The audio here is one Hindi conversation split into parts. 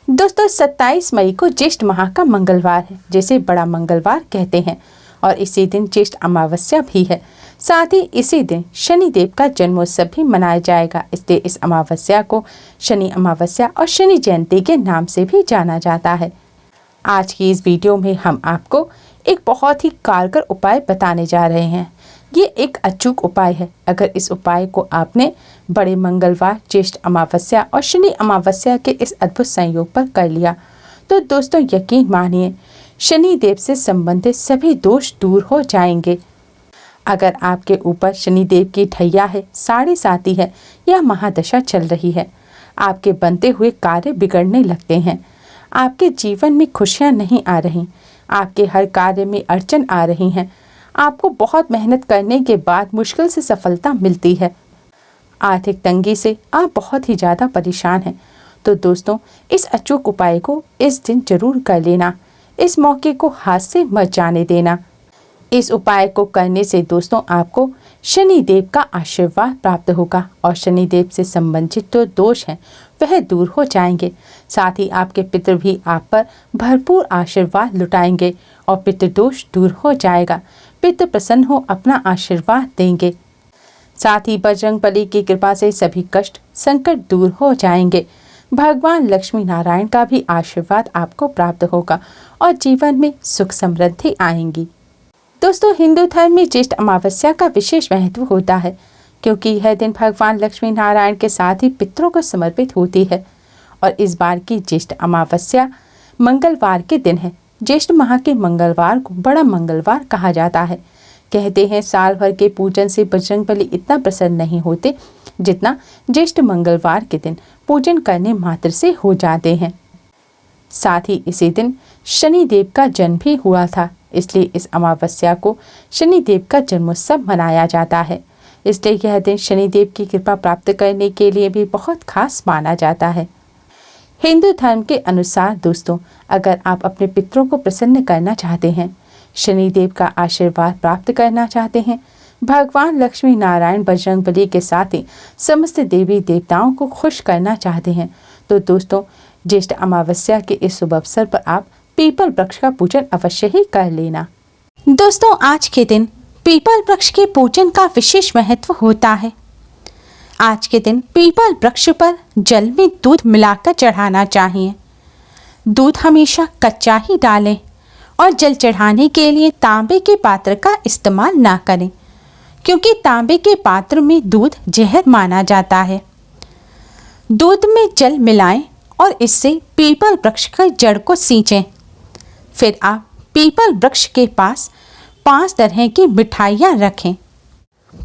दोस्तों 27 मई को ज्येष्ठ माह का मंगलवार है, जिसे बड़ा मंगलवार कहते हैं और इसी दिन ज्येष्ठ अमावस्या भी है। साथ ही इसी दिन शनि देव का जन्मोत्सव भी मनाया जाएगा। इसलिए इस अमावस्या को शनि अमावस्या और शनि जयंती के नाम से भी जाना जाता है। आज की इस वीडियो में हम आपको एक बहुत ही कारगर उपाय बताने जा रहे हैं। ये एक अचूक उपाय है। अगर इस उपाय को आपने बड़े मंगलवार, ज्येष्ठ अमावस्या और शनि अमावस्या के इस अद्भुत संयोग पर कर लिया तो दोस्तों यकीन मानिए शनि देव से संबंधित सभी दोष दूर हो जाएंगे। अगर आपके ऊपर शनि देव की ढैया है, साढ़े साती है या महादशा चल रही है, आपके बनते हुए कार्य बिगड़ने लगते हैं, आपके जीवन में खुशियां नहीं आ रही, आपके हर कार्य में अड़चन आ रही हैं, आपको बहुत मेहनत करने के बाद मुश्किल से सफलता मिलती है, आर्थिक तंगी से आप बहुत ही ज़्यादा परेशान हैं, तो दोस्तों इस अचूक उपाय को इस दिन जरूर कर लेना। इस मौके को हाथ से मत जाने देना। इस उपाय को करने से दोस्तों आपको शनि देव का आशीर्वाद प्राप्त होगा और शनि देव से संबंधित जो दोष हैं वह दूर हो जाएंगे। साथ ही आपके पितृ भी आप पर भरपूर आशीर्वाद लुटाएंगे और पितृदोष दूर हो जाएगा। पितृ प्रसन्न हो अपना आशीर्वाद देंगे। साथ ही बजरंगबली की कृपा से सभी कष्ट संकट दूर हो जाएंगे। भगवान लक्ष्मी नारायण का भी आशीर्वाद आपको प्राप्त होगा और जीवन में सुख समृद्धि आएंगी। दोस्तों हिंदू धर्म में ज्येष्ठ अमावस्या का विशेष महत्व होता है, क्योंकि यह दिन भगवान लक्ष्मी नारायण के साथ ही पितरों को समर्पित होती है और इस बार की ज्येष्ठ अमावस्या मंगलवार के दिन है। ज्येष्ठ माह के मंगलवार को बड़ा मंगलवार कहा जाता है। कहते हैं साल भर के पूजन से बजरंगबली इतना प्रसन्न नहीं होते जितना ज्येष्ठ मंगलवार के दिन पूजन करने मात्र से हो जाते हैं। साथ ही इसी दिन शनि देव का जन्म भी हुआ था, इसलिए इस अमावस्या को शनि देव का जन्मोत्सव मनाया जाता है। इसलिए यह दिन शनि देव की कृपा प्राप्त करने के लिए भी बहुत खास माना जाता है। हिंदू धर्म के अनुसार दोस्तों अगर आप अपने पितरों को प्रसन्न करना चाहते हैं, शनि देव का आशीर्वाद प्राप्त करना चाहते हैं, भगवान लक्ष्मी नारायण बजरंगबली के साथ ही समस्त देवी देवताओं को खुश करना चाहते हैं, तो दोस्तों ज्येष्ठ अमावस्या के इस शुभ अवसर पर आप पीपल वृक्ष का पूजन अवश्य ही कर लेना। दोस्तों आज के दिन पीपल वृक्ष के पूजन का विशेष महत्व होता है। आज के दिन पीपल वृक्ष पर जल में दूध मिलाकर चढ़ाना चाहिए। दूध हमेशा कच्चा ही डालें और जल चढ़ाने के लिए तांबे के पात्र का इस्तेमाल ना करें, क्योंकि तांबे के पात्र में दूध जहर माना जाता है। दूध में जल मिलाएं और इससे पीपल वृक्ष की जड़ को सींचें। फिर आप पीपल वृक्ष के पास 5 तरह की मिठाइयाँ रखें।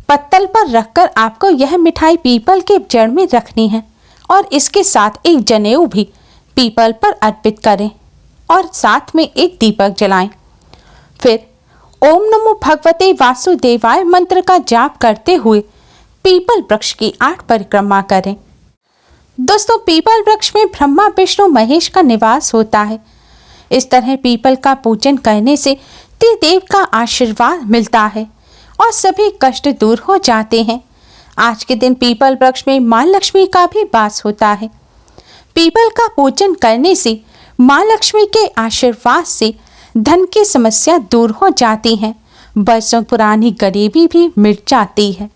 पत्तल पर रखकर आपको यह मिठाई पीपल के जड़ में रखनी है और इसके साथ एक जनेऊ भी पीपल पर अर्पित करें और साथ में एक दीपक जलाएं। फिर ओम नमो भगवते वासुदेवाय मंत्र का जाप करते हुए पीपल वृक्ष की 8 परिक्रमा करें। दोस्तों पीपल वृक्ष में ब्रह्मा विष्णु महेश का निवास होता है। इस तरह पीपल का पूजन करने से त्रिदेव का आशीर्वाद मिलता है और सभी कष्ट दूर हो जाते हैं। आज के दिन पीपल वृक्ष में माँ लक्ष्मी का भी वास होता है। पीपल का पूजन करने से माँ लक्ष्मी के आशीर्वाद से धन की समस्या दूर हो जाती है, बरसों पुरानी गरीबी भी मिट जाती है।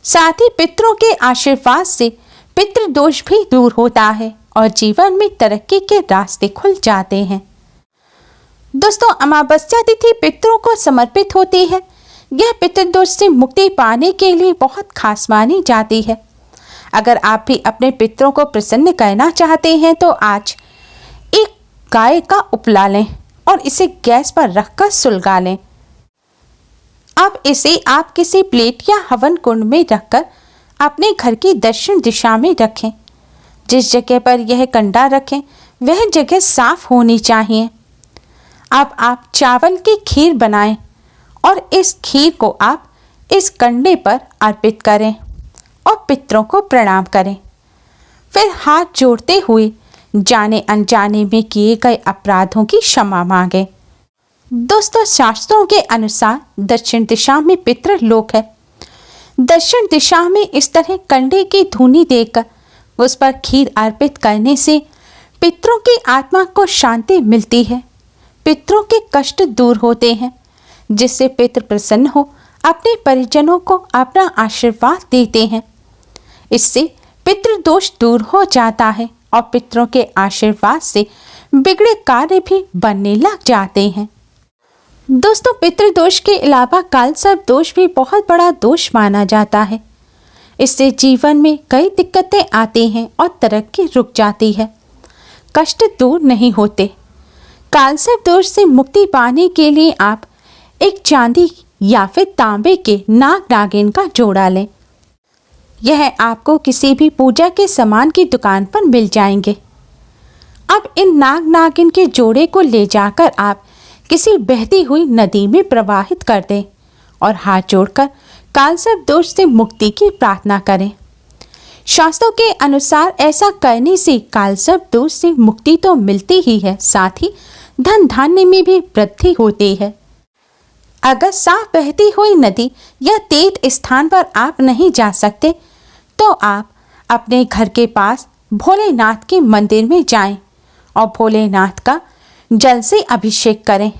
साथ ही पितरों के आशीर्वाद से पितृदोष भी दूर होता है और जीवन में तरक्की के रास्ते खुल जाते हैं। दोस्तों अमावस्या तिथि पितरों को समर्पित होती है। यह पितृदोष से मुक्ति पाने के लिए बहुत खास मानी जाती है। अगर आप भी अपने पितरों को प्रसन्न करना चाहते हैं तो आज एक गाय का उपला लें और इसे गैस पर रखकर सुलगा लें। अब इसे आप किसी प्लेट या हवन कुंड में रखकर अपने घर की दक्षिण दिशा में रखें। जिस जगह पर यह कंडा रखें वह जगह साफ होनी चाहिए। अब आप चावल की खीर बनाएं और इस खीर को आप इस कंडे पर अर्पित करें और पितरों को प्रणाम करें। फिर हाथ जोड़ते हुए जाने अनजाने में किए गए अपराधों की क्षमा मांगे। दोस्तों शास्त्रों के अनुसार दक्षिण दिशा में पितृ लोक है। दक्षिण दिशा में इस तरह कंडे की धूनी देकर उस पर खीर अर्पित करने से पितरों की आत्मा को शांति मिलती है, पितरों के कष्ट दूर होते हैं, जिससे पितृ प्रसन्न हो अपने परिजनों को अपना आशीर्वाद देते हैं। इससे पितृदोष दूर हो जाता है और पितरों के आशीर्वाद से बिगड़े कार्य भी बनने लग जाते हैं। दोस्तों, पितृदोष के अलावा कालसर्प दोष भी बहुत बड़ा दोष माना जाता है। इससे जीवन में कई दिक्कतें आती हैं और तरक्की रुक जाती है, कष्ट दूर नहीं होते। कालसर्प दोष से मुक्ति पाने के लिए आप एक चांदी या फिर तांबे के नाग नागिन का जोड़ा लें। यह आपको किसी भी पूजा के सामान की दुकान पर मिल जाएंगे। अब इन नाग नागिन के जोड़े को ले जाकर आप किसी बहती हुई नदी में प्रवाहित कर दें और हाथ जोड़कर कालसर्प दोष से मुक्ति की प्रार्थना करें। शास्त्रों के अनुसार ऐसा करने से कालसर्प दोष से मुक्ति तो मिलती ही है, साथ ही धन धान्य में भी वृद्धि होती है। अगर साफ बहती हुई नदी या तीर्थ स्थान पर आप नहीं जा सकते तो आप अपने घर के पास भोलेनाथ के मंदिर में जाएं और भोलेनाथ का जल से अभिषेक करें।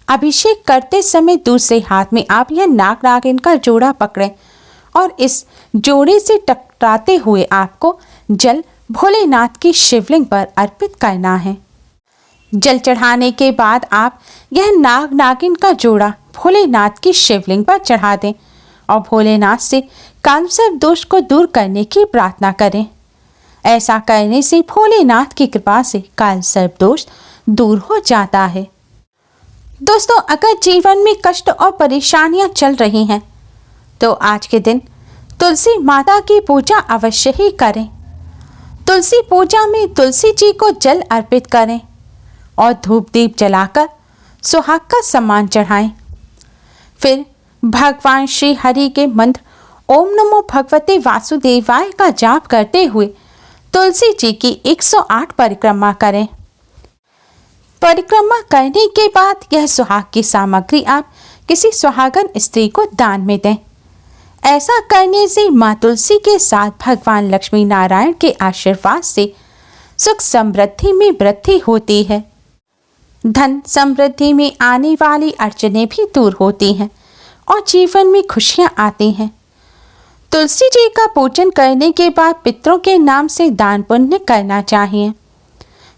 अभिषेक करते समय दूसरे हाथ में आप यह नाग नागिन का जोड़ा पकड़ें और इस जोड़े से टकराते हुए आपको जल भोलेनाथ की शिवलिंग पर अर्पित करना है। जल चढ़ाने के बाद आप यह नाग नागिन का जोड़ा भोलेनाथ की शिवलिंग पर चढ़ा दें और भोलेनाथ से कालसर्प दोष को दूर करने की प्रार्थना करें। ऐसा करने से भोलेनाथ की कृपा से कालसर्प दोष दूर हो जाता है। दोस्तों, अगर जीवन में कष्ट और परेशानियां चल रही हैं तो आज के दिन तुलसी माता की पूजा अवश्य ही करें। तुलसी पूजा में तुलसी जी को जल अर्पित करें और धूप दीप जलाकर सुहाग का सामान चढ़ाएं। फिर भगवान श्री हरि के मंत्र ओम नमो भगवते वासुदेवाय का जाप करते हुए तुलसी जी की 108 परिक्रमा करें। परिक्रमा करने के बाद यह सुहाग की सामग्री आप किसी सुहागन स्त्री को दान में दें। ऐसा करने से माँ तुलसी के साथ भगवान लक्ष्मी नारायण के आशीर्वाद से सुख समृद्धि में वृद्धि होती है। धन समृद्धि में आने वाली अड़चनें भी दूर होती हैं और जीवन में खुशियां आती हैं। तुलसी जी का पूजन करने के बाद पितरों के नाम से दान पुण्य करना चाहिए।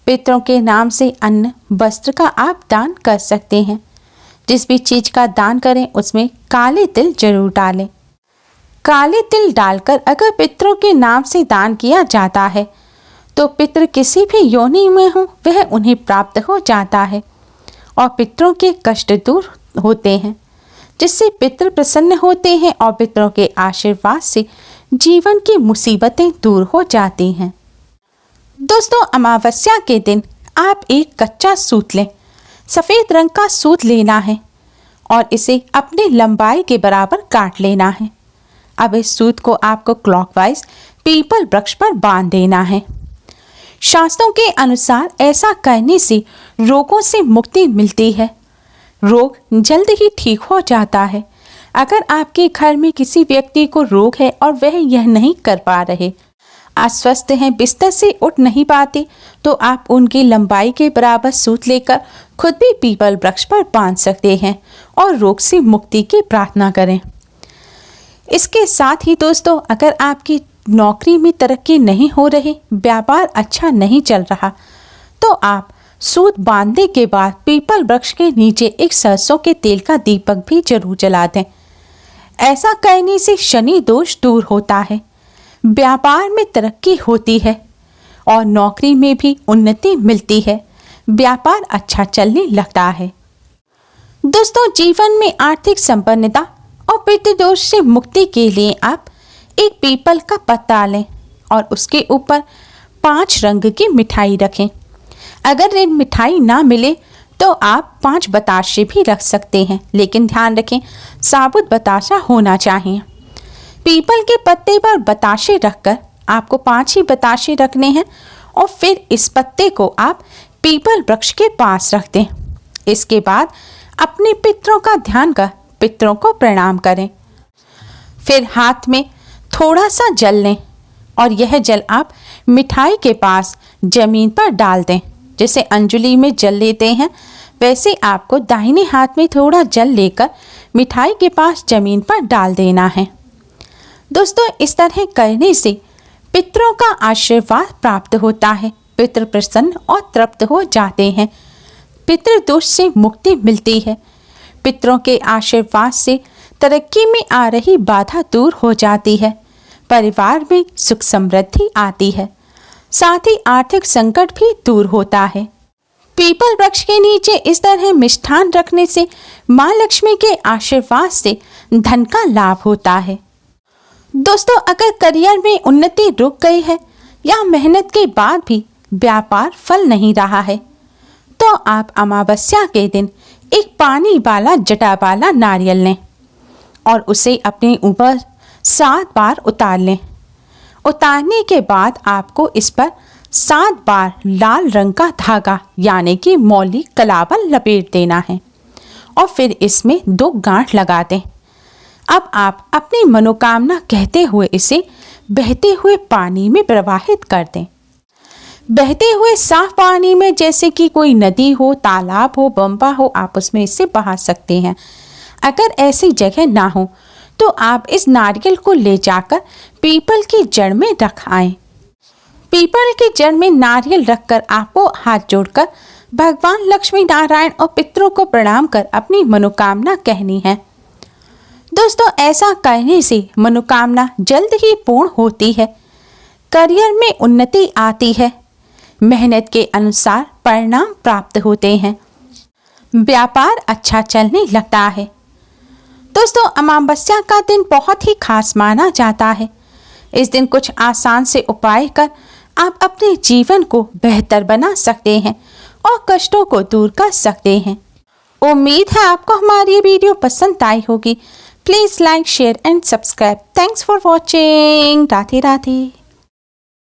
पितरों के नाम से अन्न वस्त्र का आप दान कर सकते हैं। जिस भी चीज का दान करें उसमें काले तिल जरूर डालें। काले तिल डालकर अगर पितरों के नाम से दान किया जाता है तो पितृ किसी भी योनि में हो वह उन्हें प्राप्त हो जाता है और पितरों के कष्ट दूर होते हैं, जिससे पितृ प्रसन्न होते हैं और पितरों के आशीर्वाद से जीवन की मुसीबतें दूर हो जाती हैं। दोस्तों, अमावस्या के दिन आप एक कच्चा सूत लें। सफ़ेद रंग का सूत लेना है और इसे अपनी लंबाई के बराबर काट लेना है। अब इस सूत को आपको क्लॉकवाइज पीपल वृक्ष पर बांध देना है। शास्त्रों के अनुसार ऐसा करने से रोगों से मुक्ति मिलती है। रोग जल्द ही ठीक हो जाता है। अगर आपके घर में किसी व्यक्ति को रोग है और वह यह नहीं कर पा रहे, अस्वस्थ हैं, बिस्तर से उठ नहीं पाते, तो आप उनकी लंबाई के बराबर सूत लेकर खुद भी पीपल वृक्ष पर बांध सकते हैं और रोग से मुक्ति की प्रार्थना करें। इसके साथ ही दोस्तों, अगर आपकी नौकरी में तरक्की नहीं हो रही, व्यापार अच्छा नहीं चल रहा, तो आप सूत बांधने के बाद पीपल वृक्ष के नीचे एक सरसों के तेल का दीपक भी जरूर जला दें। ऐसा करने से शनि दोष दूर होता है, व्यापार में तरक्की होती है और नौकरी में भी उन्नति मिलती है। व्यापार अच्छा चलने लगता है। दोस्तों, जीवन में आर्थिक संपन्नता और पितृदोष से मुक्ति के लिए आप एक पीपल का पत्ता लें और उसके ऊपर 5 रंग की मिठाई रखें। अगर ये मिठाई ना मिले तो आप 5 बताशे भी रख सकते हैं, लेकिन ध्यान रखें साबुत बताशा होना चाहिए। पीपल के पत्ते पर बताशे रखकर आपको 5 ही बताशे रखने हैं और फिर इस पत्ते को आप पीपल वृक्ष के पास रख दें। इसके बाद अपने पितरों का ध्यान कर पितरों को प्रणाम करें। फिर हाथ में थोड़ा सा जल लें और यह जल आप मिठाई के पास जमीन पर डाल दें। जैसे अंजलि में जल लेते हैं वैसे आपको दाहिने हाथ में थोड़ा जल लेकर मिठाई के पास जमीन पर डाल देना है। दोस्तों, इस तरह करने से पितरों का आशीर्वाद प्राप्त होता है। पितृ प्रसन्न और तृप्त हो जाते हैं। पितृदोष से मुक्ति मिलती है। पितरों के आशीर्वाद से तरक्की में आ रही बाधा दूर हो जाती है। परिवार में सुख समृद्धि आती है। साथ ही आर्थिक संकट भी दूर होता है। पीपल वृक्ष के नीचे इस तरह मिष्ठान रखने से माँ लक्ष्मी के आशीर्वाद से धन का लाभ होता है। दोस्तों, अगर करियर में उन्नति रुक गई है या मेहनत के बाद भी व्यापार फल नहीं रहा है तो आप अमावस्या के दिन एक पानी वाला जटा वाला नारियल लें और उसे अपने ऊपर 7 बार उतार लें। उतारने के बाद आपको इस पर 7 बार लाल रंग का धागा यानी कि मौली कलावल लपेट देना है और फिर इसमें 2 गांठ लगा दें। अब आप अपनी मनोकामना कहते हुए इसे बहते हुए पानी में प्रवाहित कर दें। बहते हुए साफ पानी में, जैसे कि कोई नदी हो, तालाब हो, बंबा हो, आप उसमें इसे बहा सकते हैं। अगर ऐसी जगह ना हो तो आप इस नारियल को ले जाकर पीपल की जड़ में रख आएं। पीपल की जड़ में नारियल रखकर आपको हाथ जोड़कर भगवान लक्ष्मी नारायण और पितरों को प्रणाम कर अपनी मनोकामना कहनी है। दोस्तों, ऐसा करने से मनोकामना जल्द ही पूर्ण होती है। करियर में उन्नति आती है। मेहनत के अनुसार परिणाम प्राप्त होते हैं। व्यापार अच्छा चलने लगता है। दोस्तों, अमावस्या का दिन बहुत ही खास माना जाता है। इस दिन कुछ आसान से उपाय कर आप अपने जीवन को बेहतर बना सकते हैं और कष्टों को दूर कर सकते हैं। उम्मीद है आपको हमारी ये वीडियो पसंद आई होगी। Please like, share and subscribe. Thanks for watching. Radhe Radhe.